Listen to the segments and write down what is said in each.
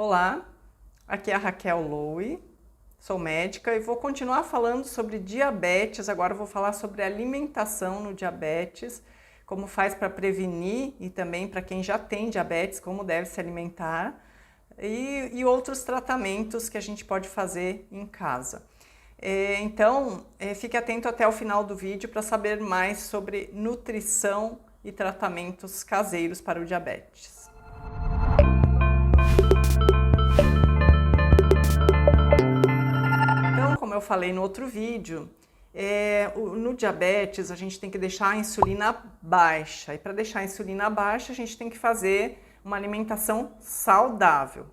Olá, aqui é a Raquel Lowe, sou médica e vou continuar falando sobre diabetes. Agora eu vou falar sobre alimentação no diabetes, como faz para prevenir e também para quem já tem diabetes, como deve se alimentar e outros tratamentos que a gente pode fazer em casa. Então, fique atento até o final do vídeo para saber mais sobre nutrição e tratamentos caseiros para o diabetes. Então, como eu falei no outro vídeo, no diabetes a gente tem que deixar a insulina baixa. E para deixar a insulina baixa, a gente tem que fazer uma alimentação saudável.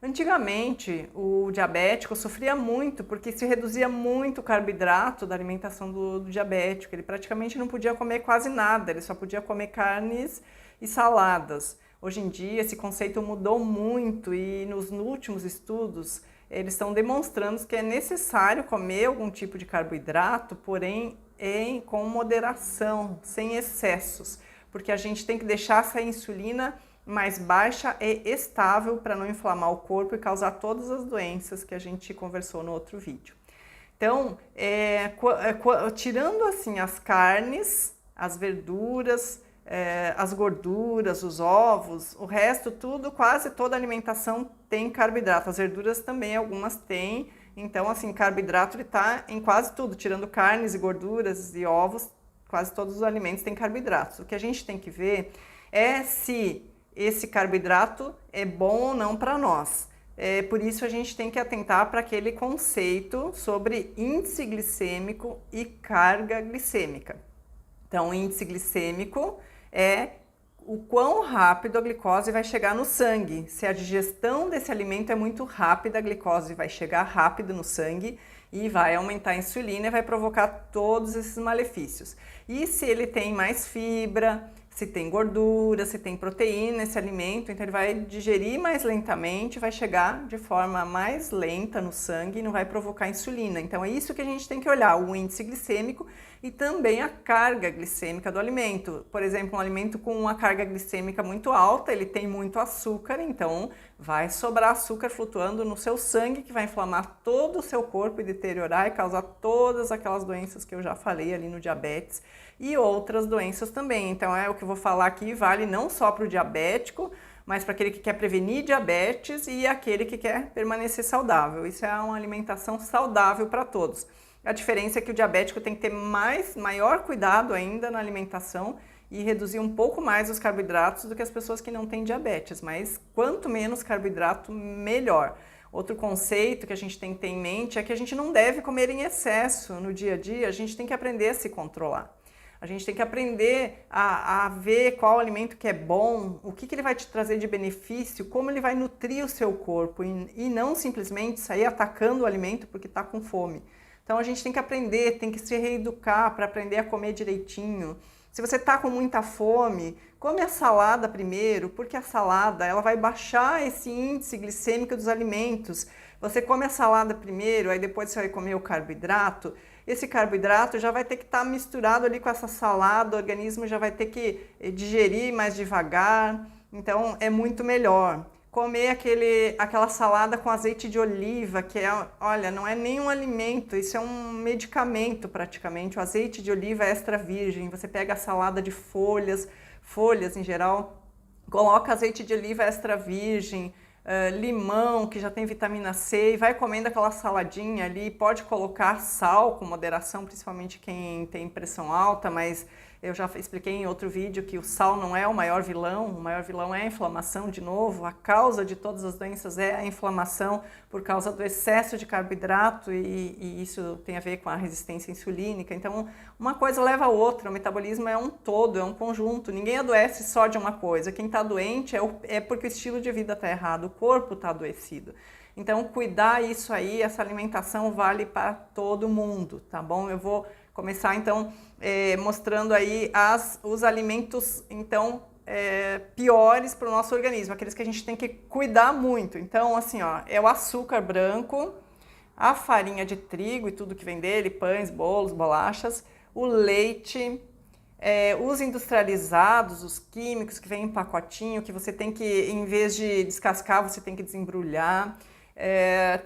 Antigamente, o diabético sofria muito porque se reduzia muito o carboidrato da alimentação do diabético. Ele praticamente não podia comer quase nada, ele só podia comer carnes e saladas. Hoje em dia, esse conceito mudou muito e nos últimos estudos, eles estão demonstrando que é necessário comer algum tipo de carboidrato, porém com moderação, sem excessos, porque a gente tem que deixar essa insulina mais baixa e estável para não inflamar o corpo e causar todas as doenças que a gente conversou no outro vídeo. Então, tirando assim as carnes, as verduras, as gorduras, os ovos, o resto tudo, quase toda alimentação tem carboidrato. As verduras também, algumas têm. Então, assim, carboidrato ele está em quase tudo, tirando carnes e gorduras e ovos, quase todos os alimentos têm carboidratos. O que a gente tem que ver é se esse carboidrato é bom ou não para nós. Por isso a gente tem que atentar para aquele conceito sobre índice glicêmico e carga glicêmica. Então, índice glicêmico é o quão rápido a glicose vai chegar no sangue. Se a digestão desse alimento é muito rápida, a glicose vai chegar rápido no sangue e vai aumentar a insulina e vai provocar todos esses malefícios. E se ele tem mais fibra, se tem gordura, se tem proteína esse alimento, então ele vai digerir mais lentamente, vai chegar de forma mais lenta no sangue e não vai provocar insulina. Então é isso que a gente tem que olhar, o índice glicêmico e também a carga glicêmica do alimento. Por exemplo, um alimento com uma carga glicêmica muito alta, ele tem muito açúcar, então vai sobrar açúcar flutuando no seu sangue que vai inflamar todo o seu corpo e deteriorar e causar todas aquelas doenças que eu já falei ali no diabetes e outras doenças também. Então o que eu vou falar aqui vale não só para o diabético, mas para aquele que quer prevenir diabetes e aquele que quer permanecer saudável. Isso é uma alimentação saudável para todos. A diferença é que o diabético tem que ter maior cuidado ainda na alimentação e reduzir um pouco mais os carboidratos do que as pessoas que não têm diabetes, mas quanto menos carboidrato, melhor. Outro conceito que a gente tem que ter em mente é que a gente não deve comer em excesso no dia a dia, a gente tem que aprender a se controlar. A gente tem que aprender a ver qual alimento que é bom, o que ele vai te trazer de benefício, como ele vai nutrir o seu corpo e não simplesmente sair atacando o alimento porque está com fome. Então a gente tem que aprender, tem que se reeducar para aprender a comer direitinho. Se você está com muita fome, come a salada primeiro, porque a salada ela vai baixar esse índice glicêmico dos alimentos. Você come a salada primeiro, aí depois você vai comer o carboidrato. Esse carboidrato já vai ter que estar misturado ali com essa salada, o organismo já vai ter que digerir mais devagar, então é muito melhor. Comer aquela salada com azeite de oliva, que olha, não é nem um alimento, isso é um medicamento praticamente. O azeite de oliva é extra virgem, você pega a salada de folhas em geral, coloca azeite de oliva extra virgem, limão, que já tem vitamina C, e vai comendo aquela saladinha ali. Pode colocar sal com moderação, principalmente quem tem pressão alta, mas eu já expliquei em outro vídeo que o sal não é o maior vilão é a inflamação de novo. A causa de todas as doenças é a inflamação por causa do excesso de carboidrato e isso tem a ver com a resistência insulínica. Então, uma coisa leva a outra, o metabolismo é um todo, é um conjunto, ninguém adoece só de uma coisa. Quem está doente é porque o estilo de vida está errado, o corpo está adoecido. Então, cuidar isso aí, essa alimentação vale para todo mundo, tá bom? Eu vou começar então mostrando aí os alimentos então piores para o nosso organismo, aqueles que a gente tem que cuidar muito. Então, assim, ó, é o açúcar branco, a farinha de trigo e tudo que vem dele, pães, bolos, bolachas, o leite, Os industrializados, os químicos que vêm em pacotinho, que você tem que, em vez de descascar, você tem que desembrulhar.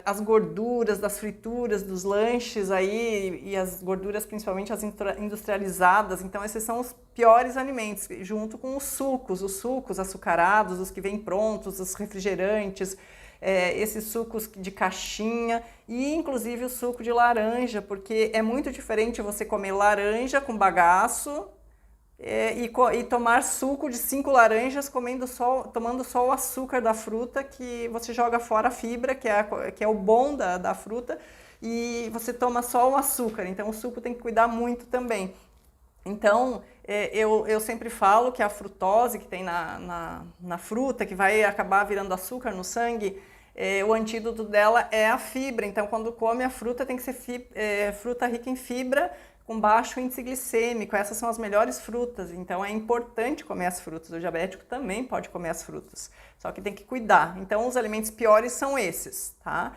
As gorduras das frituras, dos lanches aí, e as gorduras principalmente as industrializadas, então esses são os piores alimentos, junto com os sucos açucarados, os que vêm prontos, os refrigerantes, esses sucos de caixinha e inclusive o suco de laranja, porque é muito diferente você comer laranja com bagaço e tomar suco de 5 laranjas tomando só o açúcar da fruta, que você joga fora a fibra, que é o bom da fruta, e você toma só o açúcar. Então o suco tem que cuidar muito também. Então eu sempre falo que a frutose que tem na fruta, que vai acabar virando açúcar no sangue, o antídoto dela é a fibra. Então quando come a fruta tem que ser fruta rica em fibra, com baixo índice glicêmico. Essas são as melhores frutas, então é importante comer as frutas. O diabético também pode comer as frutas, só que tem que cuidar. Então os alimentos piores são esses, tá?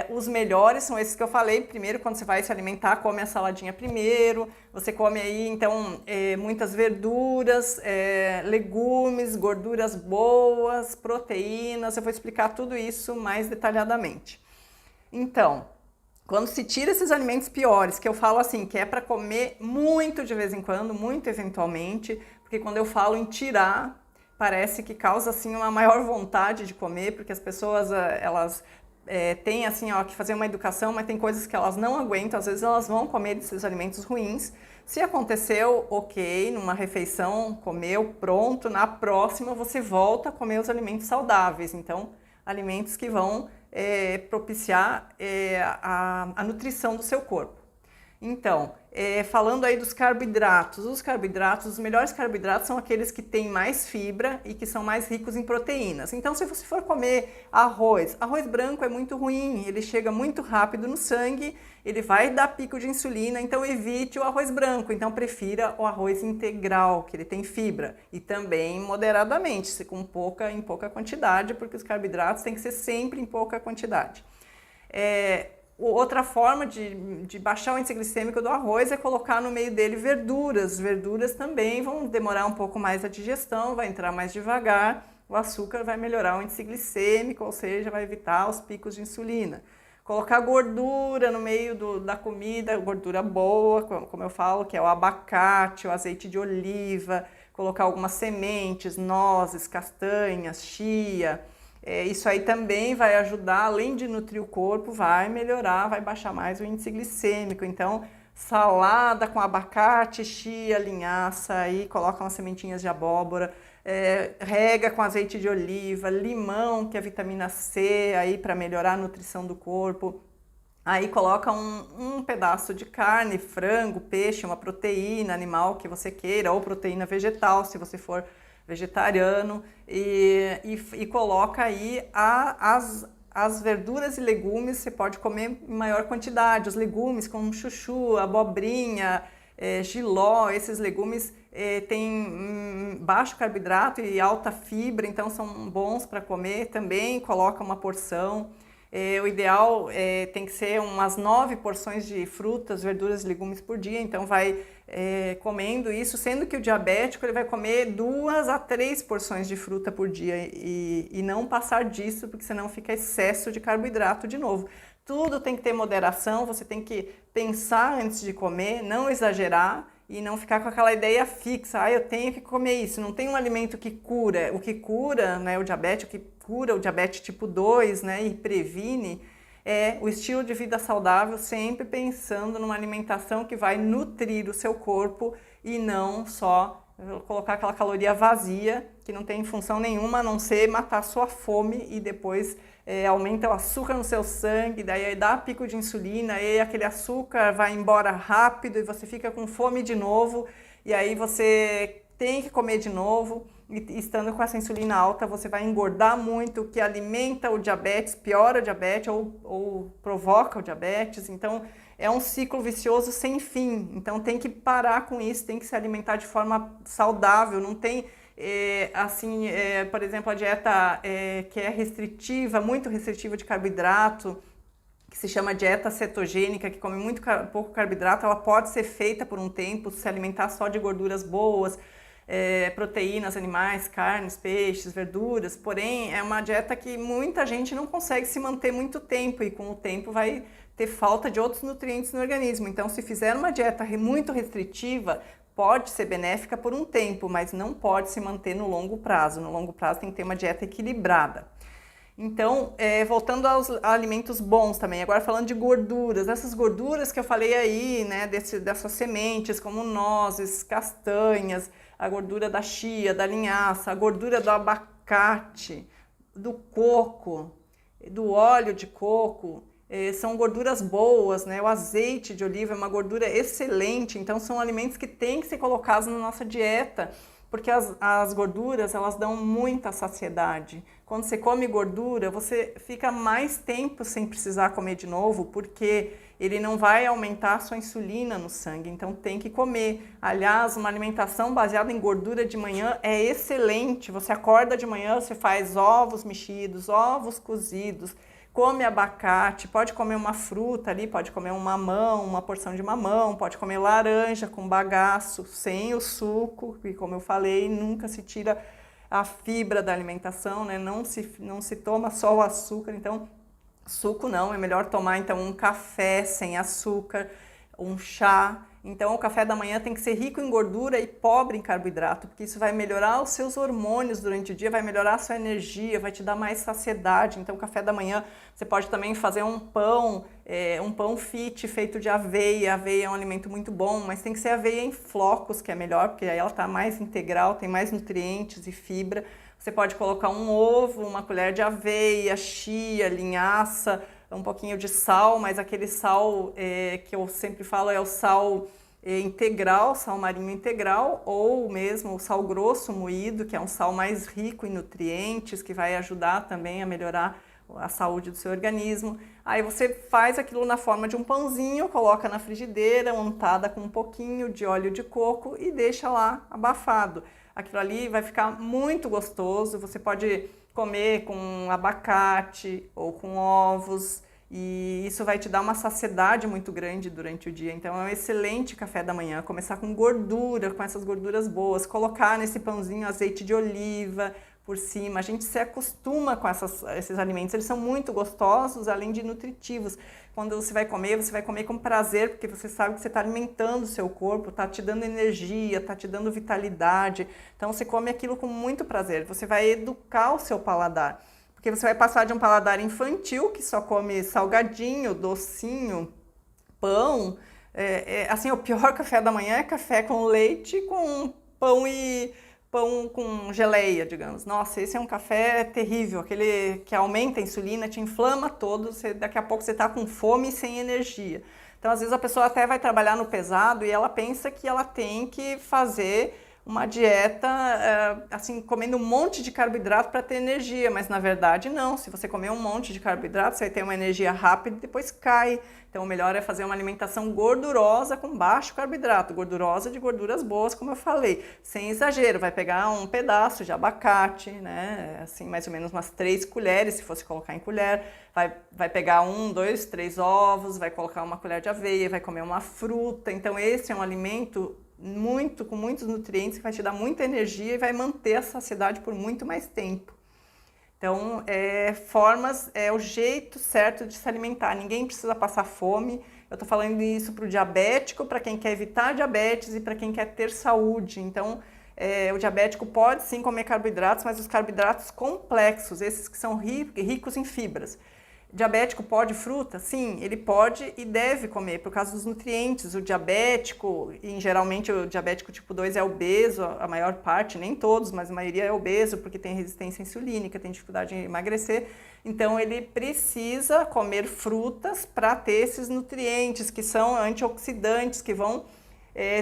Os melhores são esses que eu falei. Primeiro, quando você vai se alimentar, come a saladinha primeiro, você come aí então muitas verduras, legumes, gorduras boas, proteínas. Eu vou explicar tudo isso mais detalhadamente. Então, quando se tira esses alimentos piores, que eu falo assim, que é para comer muito de vez em quando, muito eventualmente, porque quando eu falo em tirar, parece que causa assim uma maior vontade de comer, porque as pessoas elas têm assim que fazer uma educação, mas tem coisas que elas não aguentam, às vezes elas vão comer desses alimentos ruins. Se aconteceu, ok, numa refeição, comeu, pronto, na próxima você volta a comer os alimentos saudáveis, então alimentos que vão propiciar a nutrição do seu corpo. Então, falando aí dos carboidratos, os melhores carboidratos são aqueles que têm mais fibra e que são mais ricos em proteínas. Então, se você for comer arroz branco é muito ruim, ele chega muito rápido no sangue, ele vai dar pico de insulina, então evite o arroz branco. Então, prefira o arroz integral, que ele tem fibra, e também moderadamente, em pouca quantidade, porque os carboidratos têm que ser sempre em pouca quantidade. Outra forma de baixar o índice glicêmico do arroz é colocar no meio dele verduras. Verduras também vão demorar um pouco mais a digestão, vai entrar mais devagar, o açúcar vai melhorar o índice glicêmico, ou seja, vai evitar os picos de insulina. Colocar gordura no meio da comida, gordura boa, como eu falo, que é o abacate, o azeite de oliva, colocar algumas sementes, nozes, castanhas, chia. Isso aí também vai ajudar, além de nutrir o corpo, vai melhorar, vai baixar mais o índice glicêmico. Então, salada com abacate, chia, linhaça, aí coloca umas sementinhas de abóbora, rega com azeite de oliva, limão, que é vitamina C, aí para melhorar a nutrição do corpo. Aí coloca um pedaço de carne, frango, peixe, uma proteína animal que você queira, ou proteína vegetal, se você for vegetariano, e coloca aí as verduras e legumes. Você pode comer em maior quantidade, os legumes como chuchu, abobrinha, jiló. Esses legumes têm baixo carboidrato e alta fibra, então são bons para comer. Também coloca uma porção. O ideal tem que ser umas 9 porções de frutas, verduras e legumes por dia, então vai comendo isso, sendo que o diabético ele vai comer 2 a 3 porções de fruta por dia e não passar disso, porque senão fica excesso de carboidrato de novo. Tudo tem que ter moderação, você tem que pensar antes de comer, não exagerar e não ficar com aquela ideia fixa, eu tenho que comer isso. Não tem um alimento que cura. O que cura, né, o diabetes, o que cura o diabetes tipo 2, né, e previne, é o estilo de vida saudável, sempre pensando numa alimentação que vai nutrir o seu corpo e não só colocar aquela caloria vazia, que não tem função nenhuma, a não ser matar a sua fome e depois aumenta o açúcar no seu sangue, daí dá pico de insulina, e aquele açúcar vai embora rápido e você fica com fome de novo, e aí você tem que comer de novo, e estando com essa insulina alta você vai engordar muito, o que alimenta o diabetes, piora o diabetes ou provoca o diabetes. Então é um ciclo vicioso sem fim, então tem que parar com isso, tem que se alimentar de forma saudável. Não tem por exemplo, a dieta que é restritiva, muito restritiva de carboidrato, que se chama dieta cetogênica, que come muito pouco carboidrato, ela pode ser feita por um tempo, se alimentar só de gorduras boas, proteínas animais, carnes, peixes, verduras, porém é uma dieta que muita gente não consegue se manter muito tempo e com o tempo vai ter falta de outros nutrientes no organismo. Então, se fizer uma dieta muito restritiva, pode ser benéfica por um tempo, mas não pode se manter no longo prazo. No longo prazo tem que ter uma dieta equilibrada. Então, voltando aos alimentos bons também, agora falando de gorduras, essas gorduras que eu falei aí, né, dessas sementes como nozes, castanhas, a gordura da chia, da linhaça, a gordura do abacate, do coco, do óleo de coco, são gorduras boas, né? O azeite de oliva é uma gordura excelente, então são alimentos que têm que ser colocados na nossa dieta, porque as gorduras, elas dão muita saciedade. Quando você come gordura, você fica mais tempo sem precisar comer de novo, porque ele não vai aumentar a sua insulina no sangue, então tem que comer. Aliás, uma alimentação baseada em gordura de manhã é excelente. Você acorda de manhã, você faz ovos mexidos, ovos cozidos, come abacate, pode comer uma fruta ali, pode comer um mamão, uma porção de mamão, pode comer laranja com bagaço, sem o suco, e como eu falei, nunca se tira a fibra da alimentação, né? Não se toma só o açúcar, então suco não, é melhor tomar então um café sem açúcar, um chá. Então o café da manhã tem que ser rico em gordura e pobre em carboidrato, porque isso vai melhorar os seus hormônios durante o dia, vai melhorar a sua energia, vai te dar mais saciedade. Então o café da manhã você pode também fazer um pão fit feito de aveia. A aveia é um alimento muito bom, mas tem que ser aveia em flocos, que é melhor, porque aí ela está mais integral, tem mais nutrientes e fibra. Você pode colocar um ovo, uma colher de aveia, chia, linhaça, um pouquinho de sal, mas aquele sal que eu sempre falo é o sal integral, sal marinho integral, ou mesmo o sal grosso moído, que é um sal mais rico em nutrientes, que vai ajudar também a melhorar a saúde do seu organismo. Aí você faz aquilo na forma de um pãozinho, coloca na frigideira, untada com um pouquinho de óleo de coco e deixa lá abafado. Aquilo ali vai ficar muito gostoso, você pode comer com abacate ou com ovos e isso vai te dar uma saciedade muito grande durante o dia. Então é um excelente café da manhã, começar com gordura, com essas gorduras boas, colocar nesse pãozinho azeite de oliva por cima. A gente se acostuma com esses alimentos, eles são muito gostosos, além de nutritivos. Quando você vai comer com prazer, porque você sabe que você está alimentando o seu corpo, está te dando energia, está te dando vitalidade. Então você come aquilo com muito prazer, você vai educar o seu paladar. Porque você vai passar de um paladar infantil, que só come salgadinho, docinho, pão. Assim, o pior café da manhã é café com leite, com pão com geleia, digamos. Nossa, esse é um café terrível, aquele que aumenta a insulina, te inflama todo, daqui a pouco você está com fome e sem energia. Então, às vezes a pessoa até vai trabalhar no pesado e ela pensa que ela tem que fazer uma dieta, assim, comendo um monte de carboidrato para ter energia, mas na verdade não. Se você comer um monte de carboidrato, você vai ter uma energia rápida e depois cai. Então o melhor é fazer uma alimentação gordurosa com baixo carboidrato, gordurosa de gorduras boas, como eu falei, sem exagero. Vai pegar um pedaço de abacate, né, assim, mais ou menos umas 3 colheres, se fosse colocar em colher, vai pegar 1, 2, 3 ovos, vai colocar uma colher de aveia, vai comer uma fruta. Então esse é um alimento com muitos nutrientes, que vai te dar muita energia e vai manter a saciedade por muito mais tempo. Então, é o jeito certo de se alimentar. Ninguém precisa passar fome. Eu estou falando isso para o diabético, para quem quer evitar diabetes e para quem quer ter saúde. Então, o diabético pode sim comer carboidratos, mas os carboidratos complexos, esses que são ricos em fibras. Diabético pode fruta? Sim, ele pode e deve comer, por causa dos nutrientes. O diabético, e geralmente o diabético tipo 2 é obeso, a maior parte, nem todos, mas a maioria é obeso, porque tem resistência insulínica, tem dificuldade em emagrecer. Então ele precisa comer frutas para ter esses nutrientes, que são antioxidantes, que vão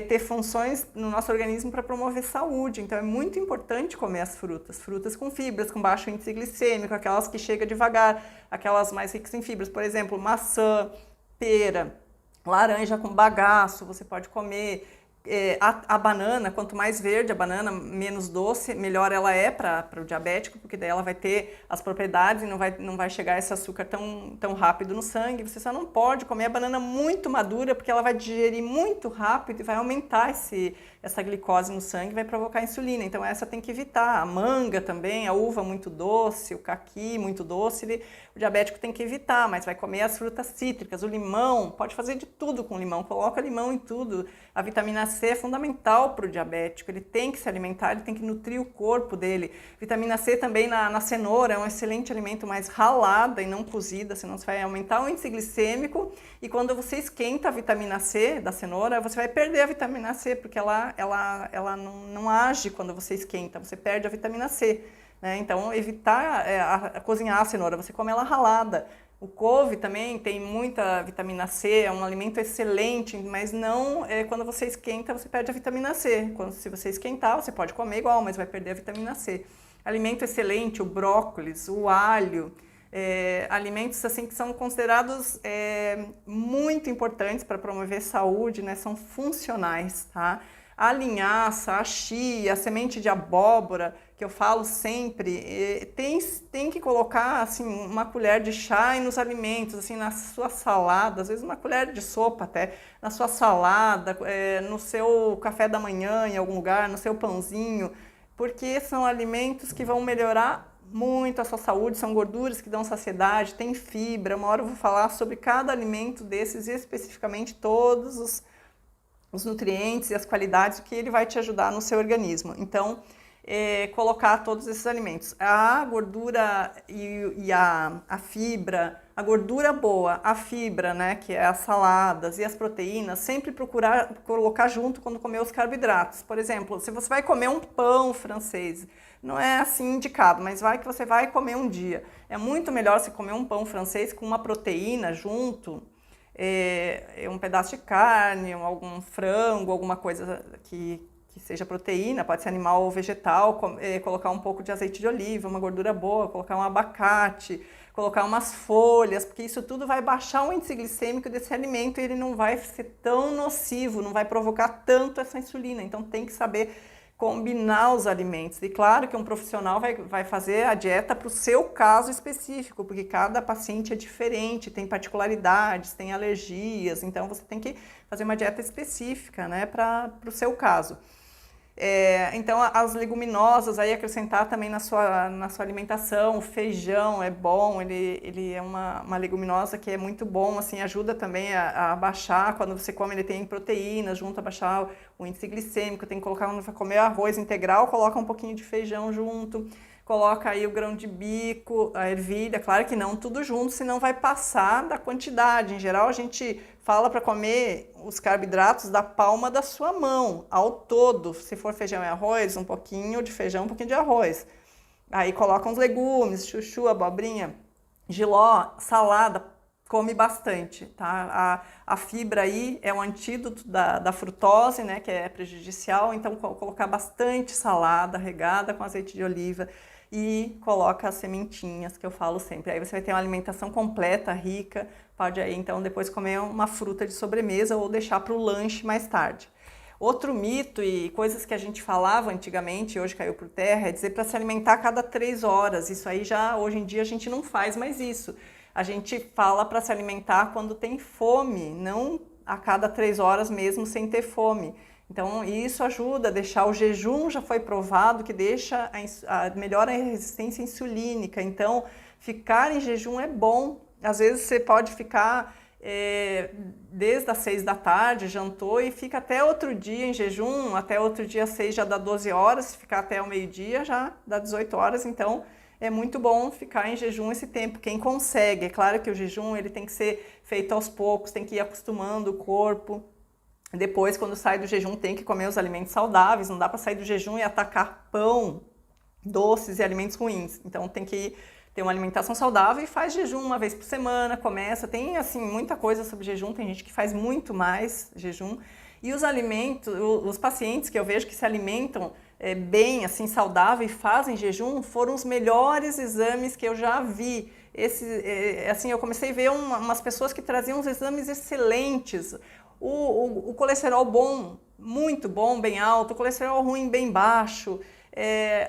ter funções no nosso organismo para promover saúde. Então é muito importante comer as frutas com fibras, com baixo índice glicêmico, aquelas que chegam devagar, aquelas mais ricas em fibras, por exemplo, maçã, pera, laranja com bagaço, você pode comer, A banana, quanto mais verde a banana, menos doce, melhor ela é para o diabético, porque daí ela vai ter as propriedades e não vai chegar esse açúcar tão rápido no sangue. Você só não pode comer a banana muito madura, porque ela vai digerir muito rápido e vai aumentar essa glicose no sangue e vai provocar insulina. Então essa tem que evitar. A manga também, a uva muito doce, o caqui muito doce, o diabético tem que evitar, mas vai comer as frutas cítricas, o limão, pode fazer de tudo com limão, coloca limão em tudo. A vitamina C é fundamental para o diabético, ele tem que se alimentar, ele tem que nutrir o corpo dele. Vitamina C também na cenoura é um excelente alimento, mais ralada e não cozida, senão você vai aumentar o índice glicêmico e quando você esquenta a vitamina C da cenoura, você vai perder a vitamina C, porque ela não age quando você esquenta, você perde a vitamina C. Né? Então, evitar cozinhar a cenoura, você come ela ralada. O couve também tem muita vitamina C, é um alimento excelente, mas não quando você esquenta, você perde a vitamina C. Se você esquentar, você pode comer igual, mas vai perder a vitamina C. Alimento excelente, o brócolis, o alho, alimentos assim que são considerados muito importantes para promover saúde, né? São funcionais, tá? A linhaça, a chia, a semente de abóbora, que eu falo sempre, tem que colocar assim, uma colher de chá nos alimentos, assim, na sua salada, às vezes uma colher de sopa até, na sua salada, no seu café da manhã em algum lugar, no seu pãozinho, porque são alimentos que vão melhorar muito a sua saúde, são gorduras que dão saciedade, tem fibra. Uma hora eu vou falar sobre cada alimento desses, especificamente todos os nutrientes e as qualidades que ele vai te ajudar no seu organismo. Então, colocar todos esses alimentos. A gordura e a fibra, a gordura boa, a fibra, né, que é as saladas e as proteínas, sempre procurar colocar junto quando comer os carboidratos. Por exemplo, se você vai comer um pão francês, não é assim indicado, mas vai que você vai comer um dia. É muito melhor você comer um pão francês com uma proteína junto, um pedaço de carne, algum frango, alguma coisa que seja proteína, pode ser animal ou vegetal, colocar um pouco de azeite de oliva, uma gordura boa, colocar um abacate, colocar umas folhas, porque isso tudo vai baixar o índice glicêmico desse alimento e ele não vai ser tão nocivo, não vai provocar tanto essa insulina. Então tem que saber combinar os alimentos. E claro que um profissional vai fazer a dieta para o seu caso específico, porque cada paciente é diferente, tem particularidades, tem alergias, então você tem que fazer uma dieta específica, né, para o seu caso. Então as leguminosas, aí acrescentar também na sua alimentação, o feijão é bom, ele é uma leguminosa que é muito bom, assim, ajuda também a baixar, quando você come ele tem proteínas, junto a baixar o índice glicêmico, tem que colocar, quando vai comer arroz integral, coloca um pouquinho de feijão junto, coloca aí o grão de bico, a ervilha, claro que não tudo junto, senão vai passar da quantidade. Em geral, a gente fala para comer os carboidratos da palma da sua mão, ao todo. Se for feijão e arroz, um pouquinho de feijão, um pouquinho de arroz. Aí coloca uns legumes, chuchu, abobrinha, jiló, salada, come bastante, tá? A fibra aí é um antídoto da frutose, né, que é prejudicial, então colocar bastante salada regada com azeite de oliva e coloca as sementinhas, que eu falo sempre. Aí você vai ter uma alimentação completa, rica, pode aí então depois comer uma fruta de sobremesa ou deixar para o lanche mais tarde. Outro mito e coisas que a gente falava antigamente e hoje caiu por terra é dizer para se alimentar a cada 3 horas. Isso aí já, hoje em dia, a gente não faz mais isso. A gente fala para se alimentar quando tem fome, não a cada 3 horas mesmo sem ter fome. Então, isso ajuda a deixar o jejum, já foi provado que melhora a resistência insulínica. Então, ficar em jejum é bom. Às vezes você pode ficar desde as 6 da tarde, jantou e fica até outro dia em jejum, até outro dia às 6 já dá 12 horas, se ficar até o meio-dia já dá 18 horas, então é muito bom ficar em jejum esse tempo, quem consegue. É claro que o jejum ele tem que ser feito aos poucos, tem que ir acostumando o corpo. Depois, quando sai do jejum, tem que comer os alimentos saudáveis, não dá para sair do jejum e atacar pão, doces e alimentos ruins. Então tem que ter uma alimentação saudável e faz jejum uma vez por semana, começa. Tem assim muita coisa sobre jejum, tem gente que faz muito mais jejum. E os alimentos, os pacientes que eu vejo que se alimentam bem, assim, saudável e fazem jejum, foram os melhores exames que eu já vi. Assim, eu comecei a ver umas pessoas que traziam uns exames excelentes. O colesterol bom muito bom, bem alto, colesterol ruim, bem baixo,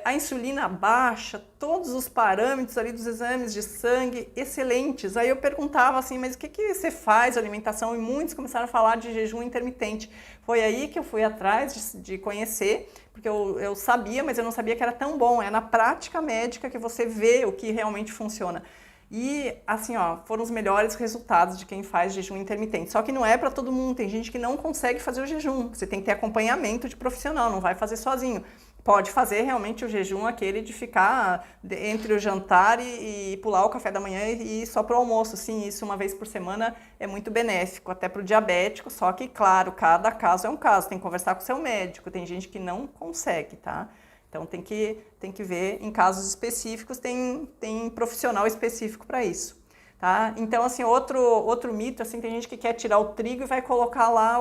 a insulina baixa, todos os parâmetros ali dos exames de sangue excelentes. Aí eu perguntava assim, mas o que que você faz, alimentação? E muitos começaram a falar de jejum intermitente. Foi aí que eu fui atrás de conhecer, porque eu sabia, mas eu não sabia que era tão bom. É na prática médica que você vê o que realmente funciona. E assim, ó, foram os melhores resultados de quem faz jejum intermitente. Só que não é para todo mundo, tem gente que não consegue fazer o jejum. Você tem que ter acompanhamento de profissional, não vai fazer sozinho. Pode fazer realmente o jejum aquele de ficar entre o jantar e pular o café da manhã e ir só para o almoço. Sim, isso uma vez por semana é muito benéfico, até para o diabético, só que, claro, cada caso é um caso, tem que conversar com o seu médico, tem gente que não consegue, tá? Então tem que ver em casos específicos, tem profissional específico para isso, tá? Então, assim, outro mito, assim, tem gente que quer tirar o trigo e vai colocar lá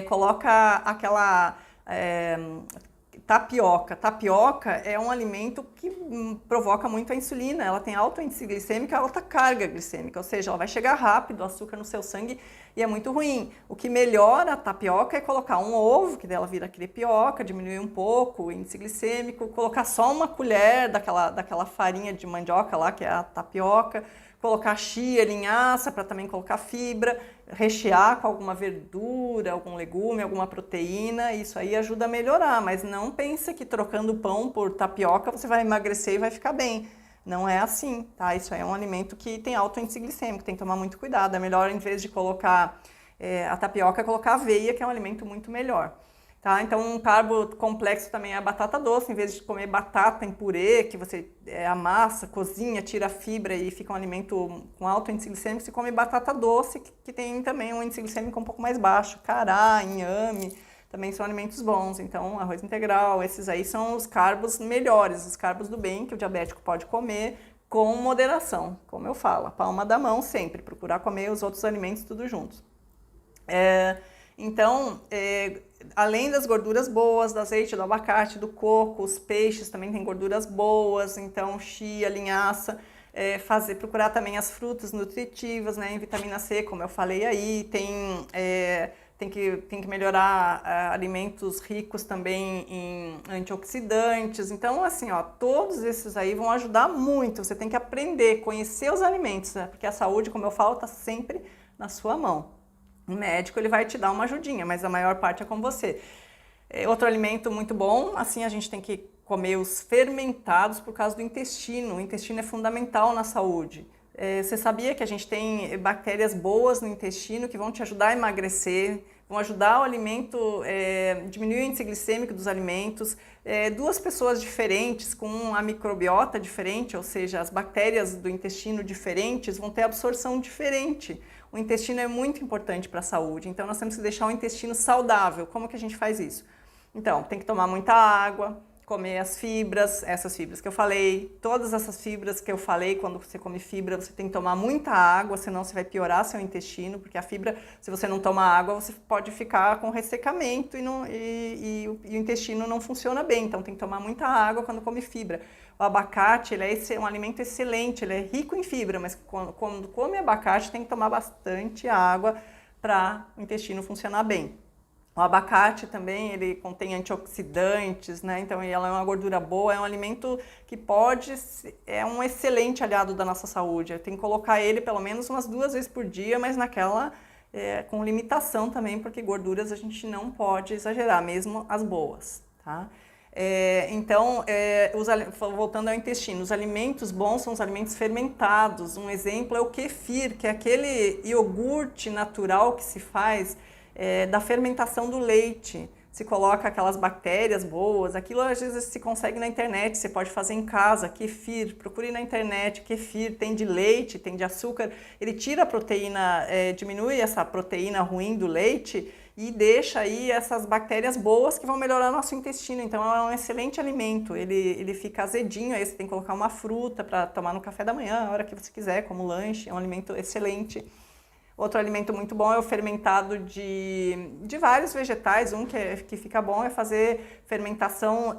coloca aquela tapioca. Tapioca é um alimento que provoca muito a insulina, ela tem alto índice glicêmico e alta carga glicêmica, ou seja, ela vai chegar rápido, o açúcar no seu sangue, e é muito ruim. O que melhora a tapioca é colocar um ovo, que dela vira crepioca, diminuir um pouco o índice glicêmico, colocar só uma colher daquela farinha de mandioca lá, que é a tapioca, colocar chia, linhaça, para também colocar fibra, rechear com alguma verdura, algum legume, alguma proteína, isso aí ajuda a melhorar, mas não pense que trocando pão por tapioca você vai emagrecer e vai ficar bem. Não é assim, tá? Isso aí é um alimento que tem alto índice glicêmico, tem que tomar muito cuidado. É melhor, em vez de colocar a tapioca, colocar aveia, que é um alimento muito melhor. Tá? Então, um carbo complexo também é a batata doce. Em vez de comer batata em purê, que você amassa, cozinha, tira a fibra e fica um alimento com alto índice glicêmico, você come batata doce, que tem também um índice glicêmico um pouco mais baixo. Cará, inhame, também são alimentos bons. Então, arroz integral, esses aí são os carbos melhores, os carbos do bem que o diabético pode comer com moderação. Como eu falo, a palma da mão sempre, procurar comer os outros alimentos tudo juntos. Então, além das gorduras boas, do azeite, do abacate, do coco, os peixes também têm gorduras boas, então chia, linhaça, procurar também as frutas nutritivas, né, em vitamina C, como eu falei aí, tem que melhorar alimentos ricos também em antioxidantes. Então, assim, ó, todos esses aí vão ajudar muito. Você tem que aprender, conhecer os alimentos, né, porque a saúde, como eu falo, está sempre na sua mão. O médico ele vai te dar uma ajudinha, mas a maior parte é com você. Outro alimento muito bom, assim, a gente tem que comer os fermentados por causa do intestino. O intestino é fundamental na saúde. Você sabia que a gente tem bactérias boas no intestino que vão te ajudar a emagrecer, vão ajudar o alimento, diminuir o índice glicêmico dos alimentos. Duas pessoas diferentes com a microbiota diferente, ou seja, as bactérias do intestino diferentes, vão ter absorção diferente. O intestino é muito importante para a saúde, então nós temos que deixar o intestino saudável. Como que a gente faz isso? Então, tem que tomar muita água, comer as fibras, essas fibras que eu falei, todas essas fibras que eu falei, quando você come fibra, você tem que tomar muita água, senão você vai piorar seu intestino, porque a fibra, se você não tomar água, você pode ficar com ressecamento e o intestino não funciona bem, então tem que tomar muita água quando come fibra. O abacate, ele é um alimento excelente, ele é rico em fibra, mas quando come abacate tem que tomar bastante água para o intestino funcionar bem. O abacate também, ele contém antioxidantes, né? Então ela é uma gordura boa, é um alimento que é um excelente aliado da nossa saúde. Tem que colocar ele pelo menos umas 2 vezes por dia, mas com limitação também, porque gorduras a gente não pode exagerar, mesmo as boas, tá? Então, voltando ao intestino, os alimentos bons são os alimentos fermentados. Um exemplo é o kefir, que é aquele iogurte natural que se faz da fermentação do leite. Se coloca aquelas bactérias boas, aquilo às vezes se consegue na internet, você pode fazer em casa, kefir, procure na internet, kefir, tem de leite, tem de açúcar, ele tira a proteína, diminui essa proteína ruim do leite e deixa aí essas bactérias boas que vão melhorar nosso intestino, então é um excelente alimento, ele fica azedinho, aí você tem que colocar uma fruta para tomar no café da manhã, a hora que você quiser, como lanche, é um alimento excelente. Outro alimento muito bom é o fermentado de vários vegetais. Que fica bom é fazer fermentação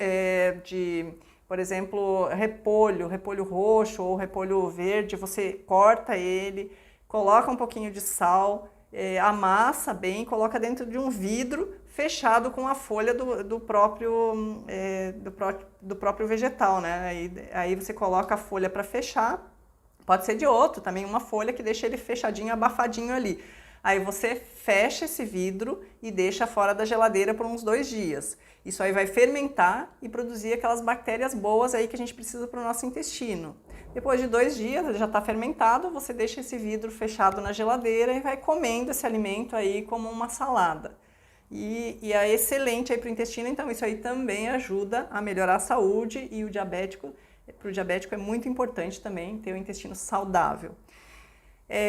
por exemplo, repolho roxo ou repolho verde. Você corta ele, coloca um pouquinho de sal amassa bem, coloca dentro de um vidro fechado com a folha do próprio vegetal, né? Aí você coloca a folha para fechar, pode ser de outro também, uma folha que deixa ele fechadinho, abafadinho ali. Aí você fecha esse vidro e deixa fora da geladeira por uns 2 dias. Isso aí vai fermentar e produzir aquelas bactérias boas aí que a gente precisa para o nosso intestino. Depois de 2 dias, ele já está fermentado, você deixa esse vidro fechado na geladeira e vai comendo esse alimento aí como uma salada. E é excelente aí para o intestino, então isso aí também ajuda a melhorar a saúde e para o diabético é muito importante também ter o intestino saudável.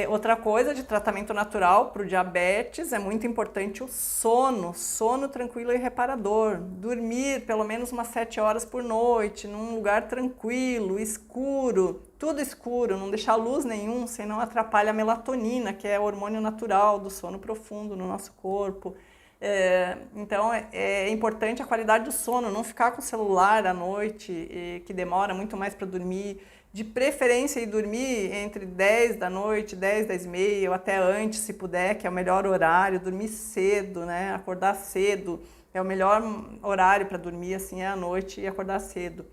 Outra coisa de tratamento natural para o diabetes é muito importante o sono tranquilo e reparador. Dormir pelo menos umas 7 horas por noite, num lugar tranquilo, escuro, tudo escuro, não deixar luz nenhum, senão atrapalha a melatonina, que é o hormônio natural do sono profundo no nosso corpo. Então é importante a qualidade do sono, não ficar com o celular à noite, que demora muito mais para dormir. De preferência ir dormir entre 10 da noite, 10, 10 e meia, ou até antes, se puder, que é o melhor horário. Dormir cedo, né? Acordar cedo é o melhor horário para dormir, assim, é à noite e acordar cedo.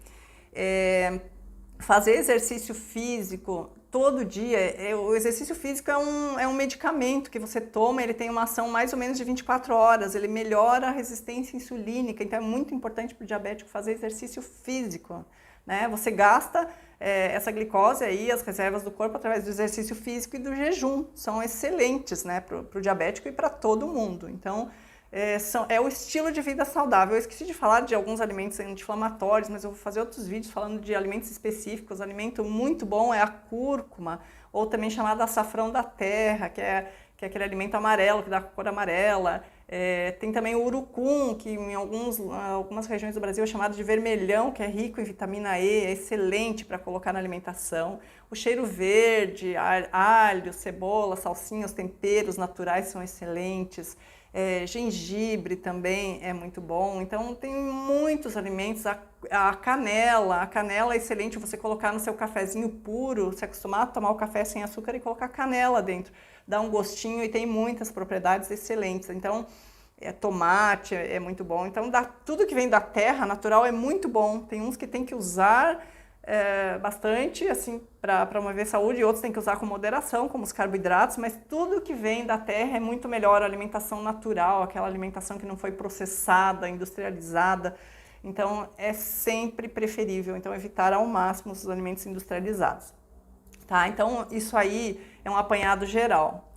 Fazer exercício físico todo dia. O exercício físico é um medicamento que você toma, ele tem uma ação mais ou menos de 24 horas, ele melhora a resistência insulínica, então é muito importante para o diabético fazer exercício físico, né? Você gasta essa glicose aí, as reservas do corpo, através do exercício físico e do jejum. São excelentes, né, para o diabético e para todo mundo. Então, é o estilo de vida saudável. Eu esqueci de falar de alguns alimentos anti-inflamatórios, mas eu vou fazer outros vídeos falando de alimentos específicos. Alimento muito bom é a cúrcuma, ou também chamado açafrão da terra, que é aquele alimento amarelo, que dá cor amarela. Tem também o urucum, que em algumas regiões do Brasil é chamado de vermelhão, que é rico em vitamina E, é excelente para colocar na alimentação. O cheiro verde, alho, cebola, salsinha, os temperos naturais são excelentes. Gengibre também é muito bom. Então tem muitos alimentos. A canela é excelente você colocar no seu cafezinho puro, se acostumar a tomar o café sem açúcar e colocar canela dentro. Dá um gostinho e tem muitas propriedades excelentes. Então, tomate é muito bom. Então, tudo que vem da terra natural é muito bom. Tem uns que tem que usar bastante, assim, para promover saúde, e outros tem que usar com moderação, como os carboidratos, mas tudo que vem da terra é muito melhor. A alimentação natural, aquela alimentação que não foi processada, industrializada. Então, é sempre preferível. Então, evitar ao máximo os alimentos industrializados. Tá? Então, isso aí é um apanhado geral.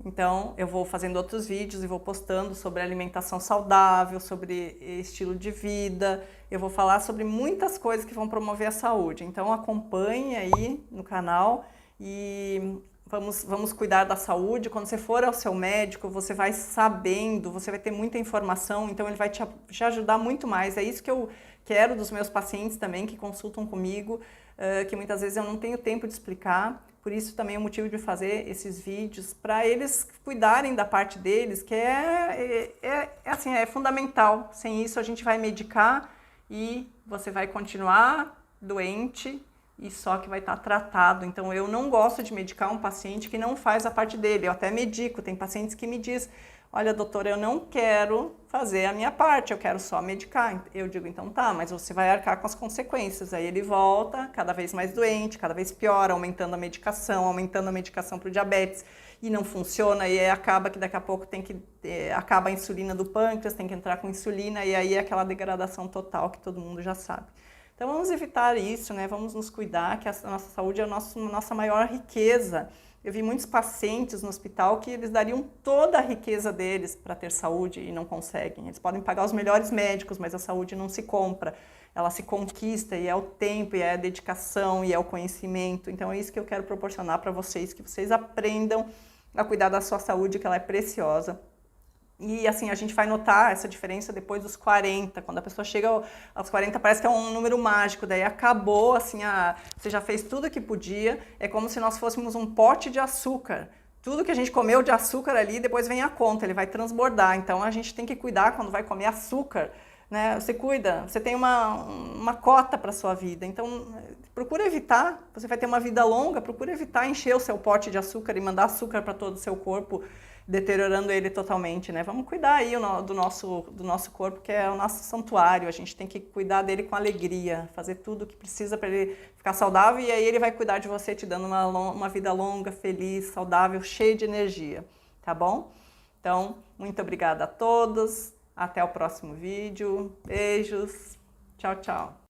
Então, eu vou fazendo outros vídeos e vou postando sobre alimentação saudável, sobre estilo de vida. Eu vou falar sobre muitas coisas que vão promover a saúde. Então, acompanhe aí no canal e vamos cuidar da saúde. Quando você for ao seu médico, você vai sabendo, você vai ter muita informação, então ele vai te ajudar muito mais. É isso que eu quero dos meus pacientes também, que consultam comigo, que muitas vezes eu não tenho tempo de explicar. Por isso também é o motivo de fazer esses vídeos, para eles cuidarem da parte deles, que é fundamental. Sem isso a gente vai medicar e você vai continuar doente e só que vai estar tratado. Então eu não gosto de medicar um paciente que não faz a parte dele. Eu até medico, tem pacientes que me dizem: olha, doutora, eu não quero fazer a minha parte, eu quero só medicar. Eu digo: então tá, mas você vai arcar com as consequências. Aí ele volta cada vez mais doente, cada vez pior, aumentando a medicação para o diabetes, e não funciona, e aí acaba que daqui a pouco acaba a insulina do pâncreas, tem que entrar com insulina, e aí é aquela degradação total que todo mundo já sabe. Então vamos evitar isso, né? Vamos nos cuidar, que a nossa saúde é a nossa maior riqueza. Eu vi muitos pacientes no hospital que eles dariam toda a riqueza deles para ter saúde e não conseguem. Eles podem pagar os melhores médicos, mas a saúde não se compra. Ela se conquista, e é o tempo, e é a dedicação, e é o conhecimento. Então é isso que eu quero proporcionar para vocês, que vocês aprendam a cuidar da sua saúde, que ela é preciosa. E assim, a gente vai notar essa diferença depois dos 40, quando a pessoa chega aos 40, parece que é um número mágico, daí acabou, assim, você já fez tudo que podia, é como se nós fôssemos um pote de açúcar. Tudo que a gente comeu de açúcar ali, depois vem a conta, ele vai transbordar. Então a gente tem que cuidar quando vai comer açúcar, né? Você cuida, você tem uma cota para a sua vida, então procura evitar, você vai ter uma vida longa, procura evitar encher o seu pote de açúcar e mandar açúcar para todo o seu corpo, deteriorando ele totalmente, né? Vamos cuidar aí do nosso corpo, que é o nosso santuário. A gente tem que cuidar dele com alegria, fazer tudo o que precisa para ele ficar saudável, e aí ele vai cuidar de você, te dando uma vida longa, feliz, saudável, cheia de energia, tá bom? Então, muito obrigada a todos, até o próximo vídeo, beijos, tchau, tchau.